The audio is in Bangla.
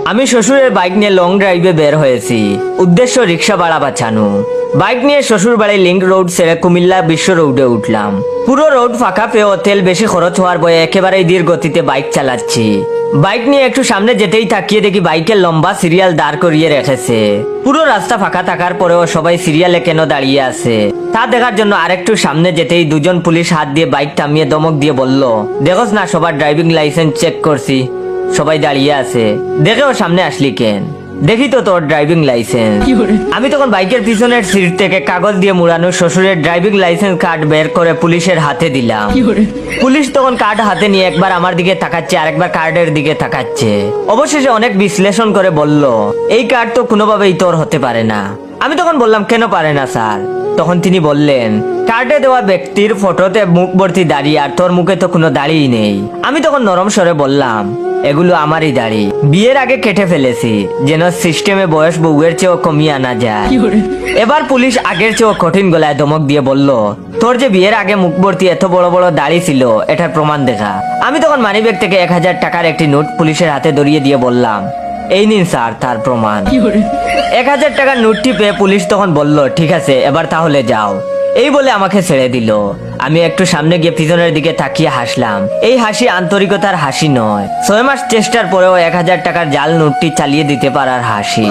আমি শ্বশুরের বাইক নিয়ে লং ড্রাইভে বের হয়েছি, উদ্দেশ্য রিক্সা ভাড়া বাঁচানো। বাইক নিয়ে শ্বশুর বাড়ি লিংক রোড ছেড়ে কুমিল্লা বিশ্ব রোডে উঠলাম। পুরো রোড ফাঁকা পেয়েও তেল বেশি খরচ হওয়ার ভয়ে একেবারেই ধীর গতিতে বাইক চালাচ্ছি। বাইক নিয়ে একটু সামনে যেতেই তাকিয়ে দেখি বাইকের লম্বা সিরিয়াল দাঁড় করিয়ে রেখেছে। পুরো রাস্তা ফাঁকা থাকার পরেও সবাই সিরিয়ালে কেন দাঁড়িয়ে আছে তা দেখার জন্য আরেকটু সামনে যেতেই দুজন পুলিশ হাত দিয়ে বাইক থামিয়ে ধমক দিয়ে বলল, দেখোস না সবার ড্রাইভিং লাইসেন্স চেক করছি, সবাই দাঁড়িয়ে আছে, দেখেও সামনে আসলি কেন? দেখি তো তোর ড্রাইভিং লাইসেন্স। আমি তখন বাইকের পিছনের সিট থেকে কাগজ দিয়ে মুড়ানো শ্বশুরের ড্রাইভিং লাইসেন্স কার্ড বের করে পুলিশের হাতে দিলাম। পুলিশ তখন কার্ড হাতে নিয়ে একবার আমার দিকে তাকাচ্ছে, আরেকবার কার্ডের দিকে তাকাচ্ছে। অবশেষে অনেক বিশ্লেষণ করে বলল, এই কার্ড তো কোনোভাবেই তোর হতে পারে না। আমি তখন বললাম, কেন পারে না স্যার? তখন তিনি বললেন, কার্ডে দেওয়া ব্যক্তির ফটোতে মুখ ভর্তি দাড়ি, আর তোর মুখে তো কোনো দাড়িই নেই। আমি তখন নরম স্বরে বললাম, এগুলো আমারই দাড়ি, বিয়ের আগে কেটে ফেলেছি, যেন সিস্টেমে বয়স বউয়ের চেয়েও কমিয়ে আনা যায়। এবার পুলিশ আগের চেয়েও কঠিন গলায় ধমক দিয়ে বলল, তোর যে বিয়ের আগে মুখ ভর্তি এত বড় বড় দাড়ি ছিল, এটার প্রমাণ দেখা। আমি তখন মানিব্যাগ থেকে 1000 টাকার একটি নোট পুলিশের হাতে ধরিয়ে দিয়ে বললাম, এই নিন স্যার তার প্রমাণ। 1000 টাকার নোটটি পেয়ে পুলিশ তখন বলল, ঠিক আছে এবার তাহলে যাও। এই বলে আমাকে ছেড়ে দিল। আমি একটু সামনে গিয়ে পিছনের দিকে তাকিয়ে হাসলাম। এই হাসি আন্তরিকতার হাসি নয়, 6 মাস চেষ্টার পরেও 1000 টাকার জাল নোটটি চালিয়ে দিতে পারার হাসি।